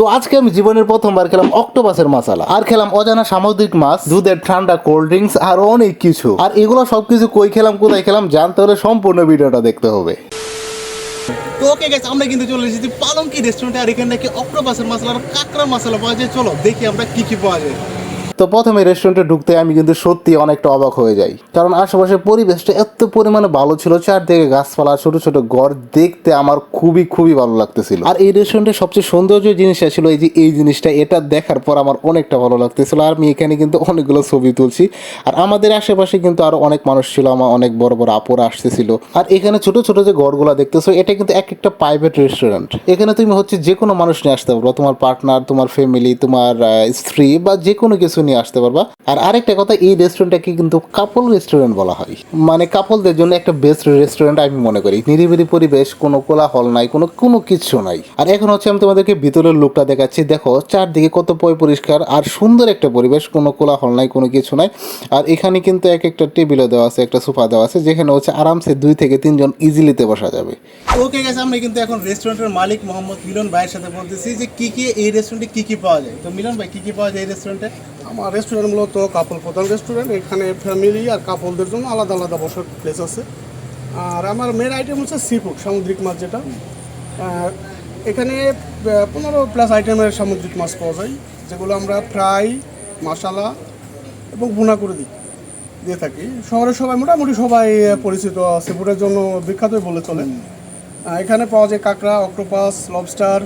তো আজকে আমি জীবনের প্রথমবার খেলাম অক্টোপাসের মশলা, আর খেলাম অজানা সামুদ্রিক মাছ, দুধের ঠান্ডা কোল্ড ড্রিঙ্কস আর অনেক কিছু। আর এগুলো সবকিছু কই খেলাম, কোথায় খেলাম জানতে হলে সম্পূর্ণ ভিডিওটা দেখতে হবে। তো ওকে গাইস, আমরা কিন্তু চলে এসেছি পালঙ্কি রেস্টুরেন্টে। আর এখানে নাকি অক্টোপাসের মশলা আর কাঁকড়া মশলা পাওয়া যায়। চলো দেখি আমরা কি কি পাওয়া যায়। তো প্রথমে রেস্টুরেন্টে ঢুকতে আমি কিন্তু সত্যি অনেকটা অবাক হয়ে যাই, কারণ আশেপাশে পরিবেশটা এত পরিমাণে ভালো ছিল। চারদিকে গাছপালা, ছোট ছোট ঘর, দেখতে আমার খুবই খুবই ভালো লাগতেছিল। আর এই রেস্টুরেন্টের সবচেয়ে সৌন্দর্য জিনিসটা ছিল এই জিনিসটা, এটা দেখার পর আমার অনেকটা ভালো লাগতেছিল। আর আমি এখানে কিন্তু অনেকগুলো ছবি তুলছি। আর আমাদের আশেপাশে কিন্তু আরো অনেক মানুষ ছিল, আমার অনেক বড় বড় আপুরা আসতেছিল। আর এখানে ছোট ছোট যে ঘরগুলো দেখতেছো, এটা কিন্তু এক একটা প্রাইভেট রেস্টুরেন্ট। এখানে তুমি হচ্ছে যে কোনো মানুষ নিয়ে আসতে পারো, তোমার পার্টনার, তোমার ফ্যামিলি, তোমার স্ত্রী বা যে কোনো কিছু নিয়ে আসতে পারবা। আর আরেকটা কথা, এই রেস্টুরেন্টটাকে কিন্তু কাপল রেস্টুরেন্ট বলা হয়, মানে কাপলদের জন্য একটা বেস্ট রেস্টুরেন্ট আমি মনে করি। নিরিবিলি পরিবেশ, কোনো কোলাহল নাই, কোনো কিছু নাই। আর এখন হচ্ছে আমি তোমাদেরকে ভিতরের লুকটা দেখাচ্ছি। দেখো চারদিকে কত পরিষ্কার আর সুন্দর একটা পরিবেশ, কোনো কোলাহল নাই, কোনো কিছু নাই। আর এখানে কিন্তু এক একটা টেবিলও দেওয়া আছে, একটা সোফা দেওয়া আছে, যেখানে হচ্ছে আরামসে 2 থেকে 3 জন ইজিলিতে বসা যাবে। ওকে গাইস, আমরা কিন্তু এখন রেস্টুরেন্টের মালিক মোহাম্মদ মিলন ভাইয়ের সাথে বলতেছি যে কি এই রেস্টুরেন্টে কি পাওয়া যায়। তো মিলন ভাই, কি পাওয়া যায় এই রেস্টুরেন্টে? আমার রেস্টুরেন্ট মূলত কাপল প্রধান রেস্টুরেন্ট। এখানে ফ্যামিলি আর কাপলদের জন্য আলাদা আলাদা বসার প্লেস আছে। আর আমার মেন আইটেম হচ্ছে সি ফুড, সামুদ্রিক মাছ যেটা। এখানে 15+ আইটেমের সামুদ্রিক মাছ পাওয়া যায়, যেগুলো আমরা ফ্রাই, মশলা এবং ভুনা করে দিয়ে থাকি। শহরের সবাই, মোটামুটি সবাই পরিচিত সি ফুডের জন্য বিখ্যাতই বলে চলে। এখানে পাওয়া যায় কাঁকড়া, অক্টোপাস, লবস্টার,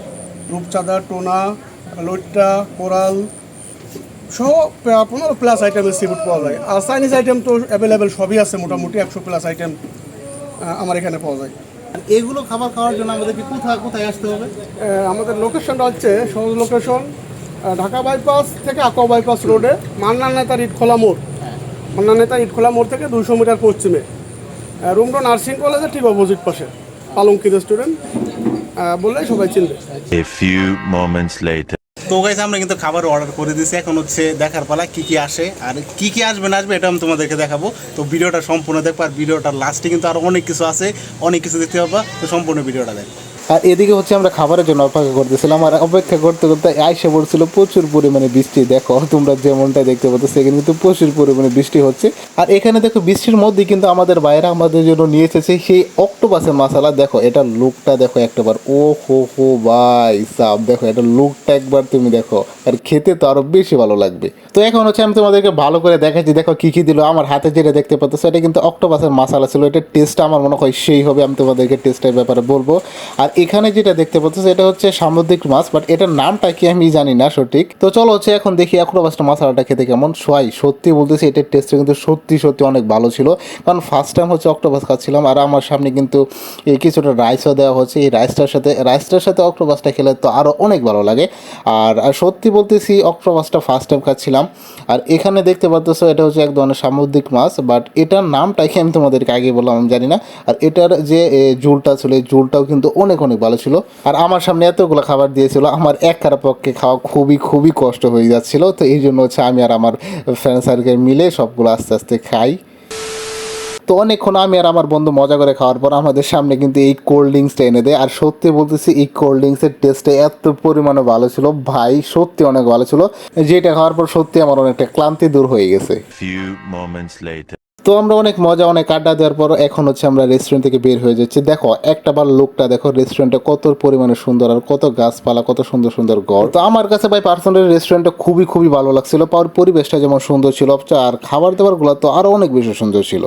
রূপচাঁদা, টোনা, লইট্টা, কোরাল সহ 15+ আইটেমের সি ফুড পাওয়া যায়। আর চাইনিজ আইটেম তো অ্যাভেলেবেল সবই আছে, মোটামুটি 100+ আইটেম আমার এখানে পাওয়া যায়। আর এগুলো খাবার খাওয়ার জন্য আমাদেরকে কোথায় আসতে হবে? আমাদের লোকেশনটা হচ্ছে সহজ লোকেশন, ঢাকা বাইপাস থেকে আকোয়া বাইপাস রোডে মান্নান নেতার ইটখোলা মোড়। মান্নান নেতার ইটখোলা মোড় থেকে 200 মিটার পশ্চিমে, রুমডো নার্সিং কলেজের ঠিক অপোজিট পাশে পালঙ্কি রেস্টুরেন্ট বললেই সবাই চিনবে। A few moments later. তো গাইস, আমরা কিন্তু খাবার অর্ডার করে দিয়েছি। এখন হচ্ছে দেখার পালা কি আসে আর কি আসবে না আসবে, এটা আমি তোমাদেরকে দেখাবো। তো ভিডিওটা সম্পূর্ণ দেখবো, আর ভিডিওটার লাস্টে কিন্তু আরও অনেক কিছু আছে, অনেক কিছু দেখতে পাবা। তো সম্পূর্ণ ভিডিওটা দেখো। আর এদিকে হচ্ছে আমরা খাবারের জন্য অপেক্ষা করতেছিলাম, আর অপেক্ষা করতে করতে আইসা পড়ছিল প্রচুর পরিমাণে বৃষ্টি। দেখো তোমরা যেমনটা দেখতে পাচ্ছ, সেখানে কিন্তু প্রচুর পরিমাণে বৃষ্টি হচ্ছে। আর এখানে দেখো বৃষ্টির মধ্যে কিন্তু আমাদের বাইরে আমাদের জন্য নিয়ে এসেছে সেই অক্টোপাসের মশলা। দেখো এটা লুকটা দেখো একটাবার, ও হো ভাই সাব, দেখো এটা লুকটা একবার তুমি দেখো, আর খেতে তো আরো বেশি ভালো লাগবে। তো এখন হচ্ছে আমি তোমাদেরকে ভালো করে দেখাচ্ছি। দেখো কি দিল আমার হাতে, যেটা দেখতে পাচ্ছ এটা কিন্তু অক্টোপাসের মশলা ছিল। এটা টেস্টটা আমার মনে হয় সেই হবে, আমি তোমাদেরকে টেস্টের ব্যাপারে বলবো। আর এখানে যেটা দেখতে পাচ্ছ এটা হচ্ছে সামুদ্রিক মাছ, বাট এটার নামটা কি আমি জানি না সঠিক। তো চলো হচ্ছে এখন দেখি অক্টোপাসটা মশলাটা খেতে কেমন। সত্যি বলতেছি এটার টেস্টটা কিন্তু সত্যি অনেক ভালো ছিল, কারণ ফার্স্ট টাইম হচ্ছে অক্টোপাস খাচ্ছিলাম। আর আমার সামনে কিন্তু এই কিছুটা রাইসও দেওয়া হচ্ছে, এই রাইসটার সাথে অক্টোপাসটা খেলে তো আরও অনেক ভালো লাগে। আর সত্যি বলতেছি অক্টোপাসটা ফার্স্ট টাইম খাচ্ছিলাম। আর এখানে দেখতে পাচ্ছ এটা হচ্ছে এক ধরনের সামুদ্রিক মাছ, বাট এটার নামটা কি আমি তোমাদেরকে আগে বললাম আমি জানি না। আর এটার যে ঝোলটা ছিল, এই ঝোলটাও কিন্তু অনেক ভালো ছিল। আর আমার সামনে এতগুলো খাবার দিয়েছিল, আমার একার পক্ষে খাওয়া খুবই কষ্ট হয়ে যাচ্ছিল। তো এই জন্য হচ্ছে আমি আর আমার ফ্রেন্ড সার্কেল মিলে সবগুলো আস্তে আস্তে খাই। তো অনেকক্ষণ আমি আর আমার বন্ধু মজা করে খাওয়ার পর আমাদের সামনে কিন্তু এই কোল্ড ড্রিঙ্কসটা এনে দেয়। আর সত্যি বলতেছি এই কোল্ড ড্রিঙ্কসের টেস্টটা এত পরিমাণে ভালো ছিল ভাই, সত্যি অনেক ভালো ছিল, যেটা খাওয়ার পর সত্যি আমার অনেকটা ক্লান্তি দূর হয়ে গেছে। Few moments later. তো আমরা অনেক মজা, অনেক আড্ডা দেওয়ার পর এখন হচ্ছে আমরা রেস্টুরেন্ট থেকে বের হয়ে যাচ্ছি। দেখো একটাবার লোকটা দেখো, রেস্টুরেন্টটা কত পরিমাণে সুন্দর, আর কত গাছপালা, কত সুন্দর ঘর। তো আমার কাছে ভাই পার্সোনালি রেস্টুরেন্টটা খুবই ভালো লাগছিল। পরিবেশটা যেমন সুন্দর ছিল, আর খাবার দাবারগুলো তো আরও অনেক বেশি সুন্দর ছিল।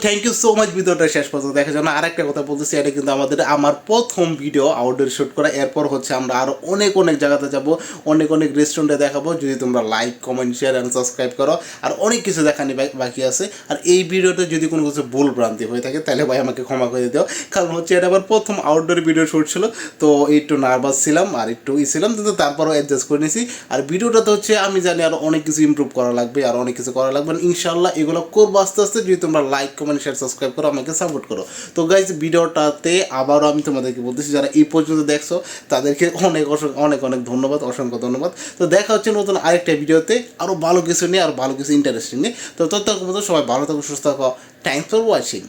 থ্যাংক ইউ সো মাচ ভিডিওটা শেষ পর্যন্ত দেখার জন্য। আরেকটা কথা বলতেছি, এটা কিন্তু আমার প্রথম ভিডিও আউটডোর শ্যুট করা। এরপর হচ্ছে আমরা আরও অনেক জায়গাতে যাব, অনেক রেস্টুরেন্টে দেখাবো, যদি তোমরা like, comment, share and subscribe করো। আর অনেক কিছু দেখানি বাকি আছে। আর এই ভিডিওতে যদি কোনো কিছু ভুল ভ্রান্তি হয়ে থাকে তাহলে ভাই আমাকে ক্ষমা করে দিও, কারণ হচ্ছে এটা আমার প্রথম আউটডোর ভিডিও শ্যুট ছিল। তো একটু নার্ভাস ছিলাম আর একটু ছিলাম, কিন্তু তারপরও অ্যাডজাস্ট করে নিয়েছি। আর ভিডিওটাতে হচ্ছে আমি জানি আরও অনেক কিছু ইমপ্রুভ করা লাগবে, আর অনেক কিছু করা লাগবে। ইনশাল্লাহ এগুলো করবো আস্তে আস্তে, যদি তোমরা লাইক, কমেন্ট, শেয়ার, সাবস্ক্রাইব করো, আমাকে সাপোর্ট করো। তো গাইজ ভিডিওটাতে আবারও আমি তোমাদেরকে বলতেছি, যারা এই পর্যন্ত দেখছো তাদেরকে অনেক ধন্যবাদ, অসংখ্য ধন্যবাদ। তো দেখা হচ্ছে নতুন আরেকটা ভিডিওতে আরও ভালো কিছু নিয়ে, আর ভালো কিছু ইন্টারেস্টিং নিয়ে। তো ততক্ষণ সবাই ভালো থাকো, সুস্থ থাকো। Thanks for watching.